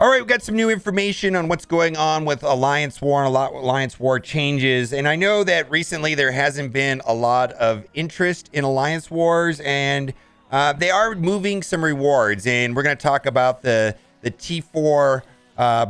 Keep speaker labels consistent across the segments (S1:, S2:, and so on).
S1: All right, we've got some new information on what's going on with Alliance War and a lot Alliance War changes. And I know that recently there hasn't been a lot of interest in Alliance Wars, and they are moving some rewards. And we're going to talk about the T4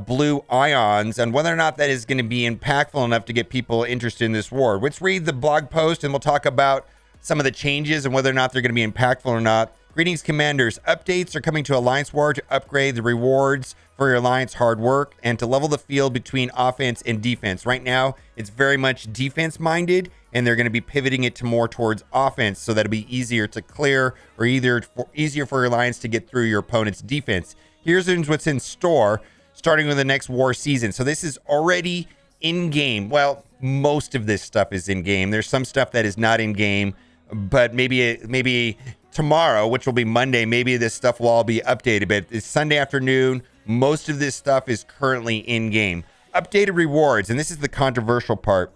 S1: blue ions and whether or not that is going to be impactful enough to get people interested in this war. Let's read the blog post and we'll talk about some of the changes and whether or not they're going to be impactful or not. Greetings, Commanders. Updates are coming to Alliance War to upgrade the rewards for your Alliance hard work and to level the field between offense and defense. Right now, it's very much defense-minded, and they're going to be pivoting it to more towards offense so that it'll be easier to clear or easier for your Alliance to get through your opponent's defense. Here's what's in store, starting with the next war season. So this is already in-game. Well, most of this stuff is in-game. There's some stuff that is not in-game, but maybe tomorrow, which will be Monday, maybe this stuff will all be updated. But it's Sunday afternoon. Most of this stuff is currently in-game. Updated rewards, and this is the controversial part.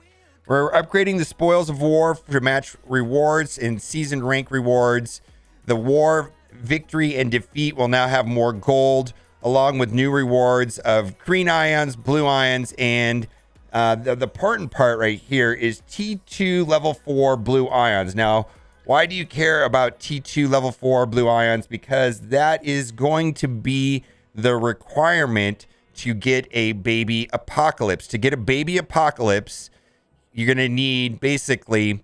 S1: We're upgrading the spoils of war to match rewards and seasoned rank rewards. The war victory and defeat will now have more gold, along with new rewards of green ions, blue ions, and the important part right here is T2 level 4 blue ions. Now, why do you care about T2 level 4 blue ions? Because that is going to be the requirement to get a baby apocalypse. To get a baby apocalypse, you're going to need basically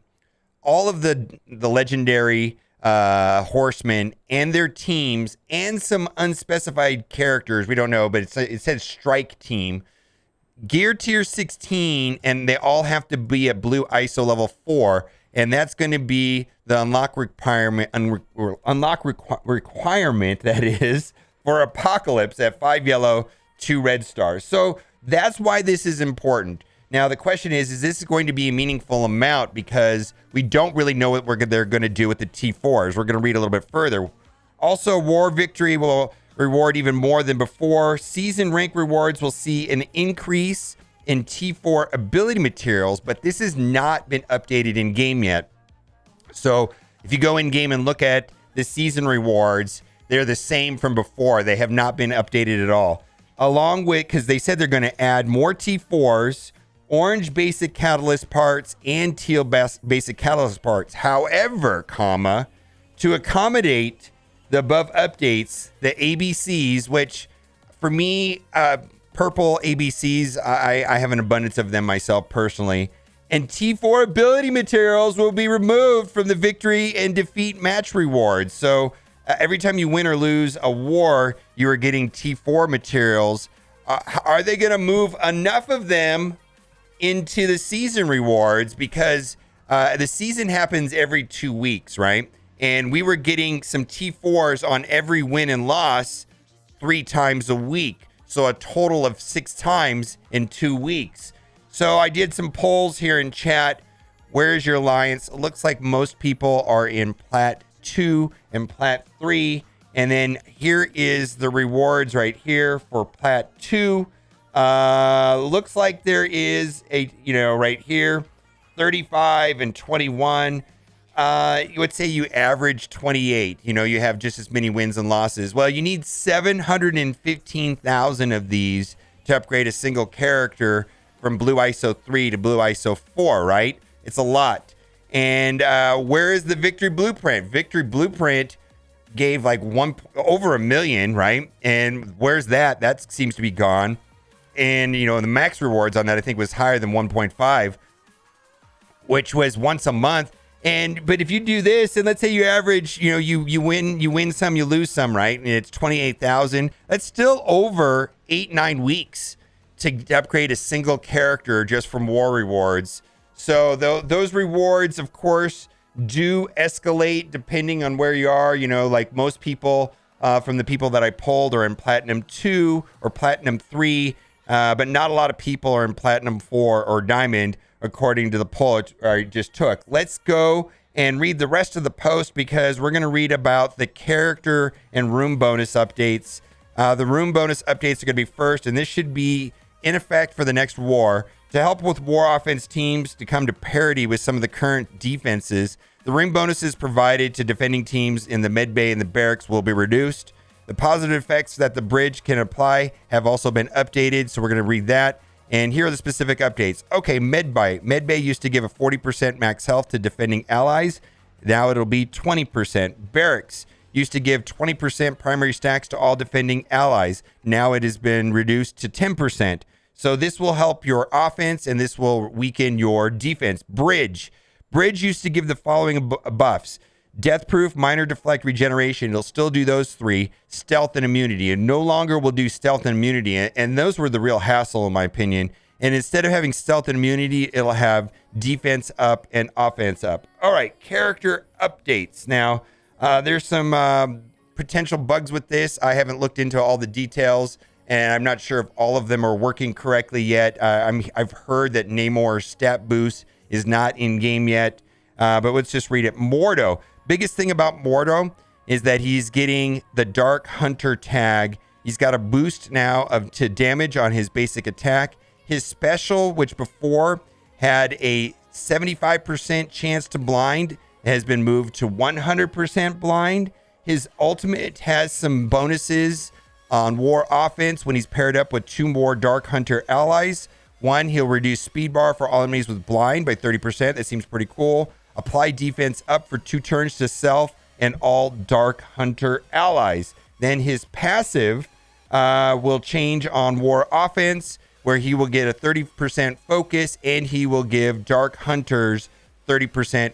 S1: all of the legendary horsemen and their teams and some unspecified characters. We don't know, but it says strike team. Gear tier 16, and they all have to be at blue ISO level 4. And that's going to be the unlock requirement that is for Apocalypse at 5 yellow, 2 red stars. So that's why this is important. Now, the question is this going to be a meaningful amount? Because we don't really know what they're going to do with the T4s. We're going to read a little bit further. Also, War Victory will reward even more than before. Season rank rewards will see an increase in T4 ability materials, but this has not been updated in game yet. So if you go in game and look at the season rewards, they're the same from before. They have not been updated at all. Along with, because they said they're going to add more T4s, orange basic catalyst parts, and teal basic catalyst parts. However, to accommodate the above updates, the ABCs, which for me, purple ABCs, I have an abundance of them myself personally. And T4 ability materials will be removed from the victory and defeat match rewards. So every time you win or lose a war, you are getting T4 materials. Are they going to move enough of them into the season rewards? Because the season happens every 2 weeks, right? And we were getting some T4s on every win and loss 3 times a week. So a total of 6 times in 2 weeks. So I did some polls here in chat. Where's your alliance? It looks like most people are in Plat 2 and Plat 3. And then here is the rewards right here for Plat 2. Looks like there is right here, 35 and 21. You would say you average 28. You have just as many wins and losses. Well, you need 715,000 of these to upgrade a single character from Blue ISO 3 to Blue ISO 4, right? It's a lot. And where is the Victory Blueprint? Victory Blueprint gave like over 1 million, right? And where's that? That seems to be gone. And, the max rewards on that, I think, was higher than 1.5, which was once a month. But if you do this, and let's say you average, you win some, you lose some, right? And it's 28,000. That's still over 8-9 weeks to upgrade a single character just from war rewards. So those rewards, of course, do escalate depending on where you are. Like most people, from the people that I polled, are in Platinum 2 or Platinum 3, but not a lot of people are in Platinum 4 or Diamond, according to the poll I just took. Let's go and read the rest of the post because we're going to read about the character and room bonus updates. The room bonus updates are going to be first, and this should be in effect for the next war. To help with war offense teams to come to parity with some of the current defenses, the room bonuses provided to defending teams in the med bay and the barracks will be reduced. The positive effects that the bridge can apply have also been updated, so we're going to read that. And here are the specific updates. Okay, Medbay. Medbay used to give a 40% max health to defending allies. Now it'll be 20%. Barracks used to give 20% primary stacks to all defending allies. Now it has been reduced to 10%. So this will help your offense and this will weaken your defense. Bridge. Bridge used to give the following buffs. Deathproof, minor deflect, regeneration. It'll still do those three. Stealth and immunity. And no longer will do stealth and immunity. And those were the real hassle, in my opinion. And instead of having stealth and immunity, it'll have defense up and offense up. All right, character updates. Now, there's some potential bugs with this. I haven't looked into all the details, and I'm not sure if all of them are working correctly yet. I've heard that Namor's stat boost is not in game yet, but let's just read it. Mordo. Biggest thing about Mordo is that he's getting the Dark Hunter tag. He's got a boost now to damage on his basic attack. His special, which before had a 75% chance to blind, has been moved to 100% blind. His ultimate has some bonuses on war offense when he's paired up with 2 more Dark Hunter allies. One, he'll reduce speed bar for all enemies with blind by 30%. That seems pretty cool. Apply defense up for 2 turns to self and all Dark Hunter allies. Then his passive will change on war offense, where he will get a 30% focus and he will give Dark Hunters 30%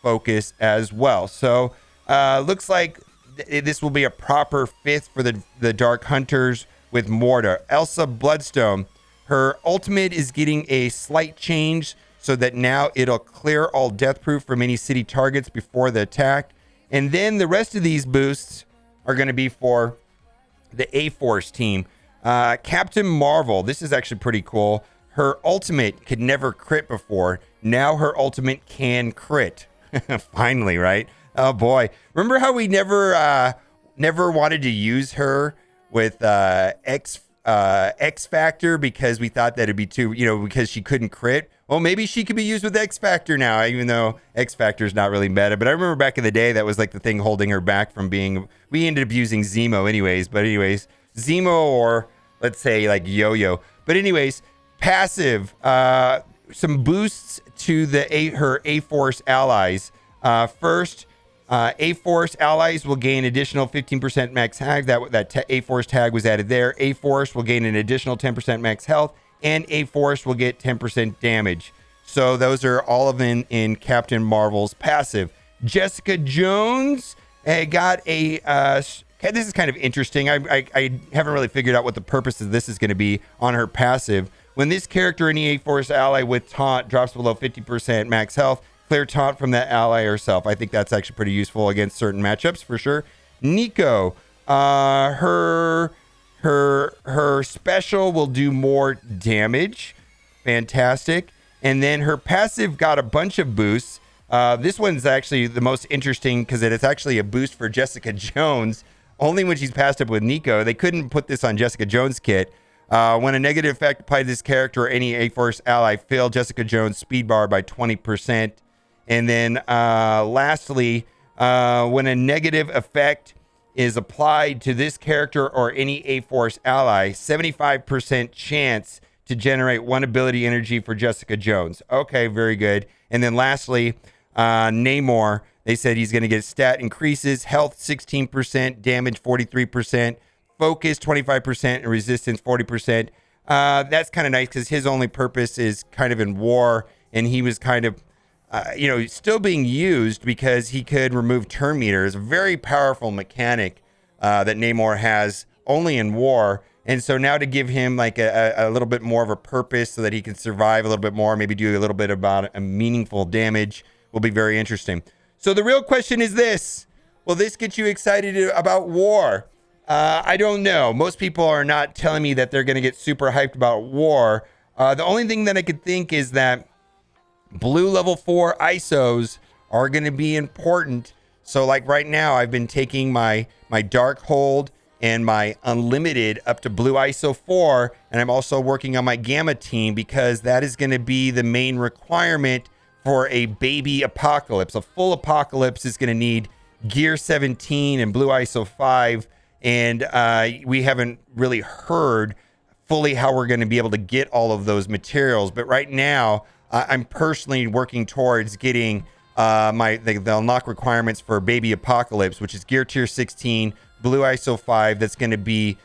S1: focus as well. So looks like this will be a proper 5th for the Dark Hunters with Mortar. Elsa Bloodstone, her ultimate is getting a slight change so that now it'll clear all deathproof from any city targets before the attack. And then the rest of these boosts are going to be for the A-Force team. Captain Marvel, this is actually pretty cool. Her ultimate could never crit before. Now her ultimate can crit. Finally, right? Oh boy. Remember how we never wanted to use her with X Factor because we thought that it'd be too, because she couldn't crit? Well, maybe she could be used with X Factor now, even though X Factor is not really meta. But I remember back in the day, that was like the thing holding her back from being, we ended up using Zemo anyways. But anyways, Zemo or let's say like Yo-Yo. But anyways, passive, some boosts to her A-Force allies. First, A-Force allies will gain additional 15% max tag. That A-Force tag was added there. A-Force will gain an additional 10% max health, and A-Force will get 10% damage. So those are all of them in Captain Marvel's passive. Jessica Jones got a... this is kind of interesting. I haven't really figured out what the purpose of this is going to be on her passive. When this character, any A-Force ally with taunt, drops below 50% max health, clear taunt from that ally herself. I think that's actually pretty useful against certain matchups for sure. Nico, her special will do more damage. Fantastic. And then her passive got a bunch of boosts. This one's actually the most interesting because it is actually a boost for Jessica Jones. Only when she's passed up with Nico. They couldn't put this on Jessica Jones' kit. When a negative effect applied to this character or any A-Force ally, fill Jessica Jones' speed bar by 20%. And then lastly, when a negative effect is applied to this character or any A-Force ally, 75% chance to generate 1 ability energy for Jessica Jones. Okay, very good. And then lastly, Namor, they said he's going to get stat increases, health 16%, damage 43%, focus 25%, and resistance 40%. That's kind of nice because his only purpose is kind of in war, and he was kind of still being used because he could remove turn meters. A very powerful mechanic that Namor has only in war. And so now to give him like a little bit more of a purpose so that he can survive a little bit more, maybe do a little bit about a meaningful damage will be very interesting. So the real question is this. Will this get you excited about war? I don't know. Most people are not telling me that they're going to get super hyped about war. The only thing that I could think is that blue level 4 ISOs are going to be important. So like right now, I've been taking my Dark Hold and my Unlimited up to blue ISO 4. And I'm also working on my Gamma team because that is going to be the main requirement for a baby apocalypse. A full apocalypse is going to need Gear 17 and blue ISO 5. and we haven't really heard fully how we're going to be able to get all of those materials. But right now, I'm personally working towards getting the unlock requirements for Baby Apocalypse, which is Gear Tier 16, Blue ISO 5. That's going to be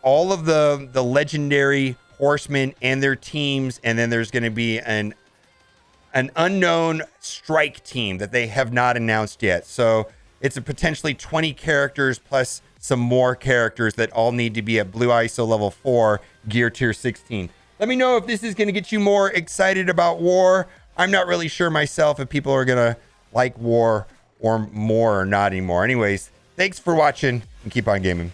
S1: all of the legendary horsemen and their teams, and then there's going to be an unknown strike team that they have not announced yet. So it's a potentially 20 characters plus some more characters that all need to be at Blue ISO level 4, Gear Tier 16. Let me know if this is going to get you more excited about war. I'm not really sure myself if people are going to like war or more or not anymore. Anyways, thanks for watching and keep on gaming.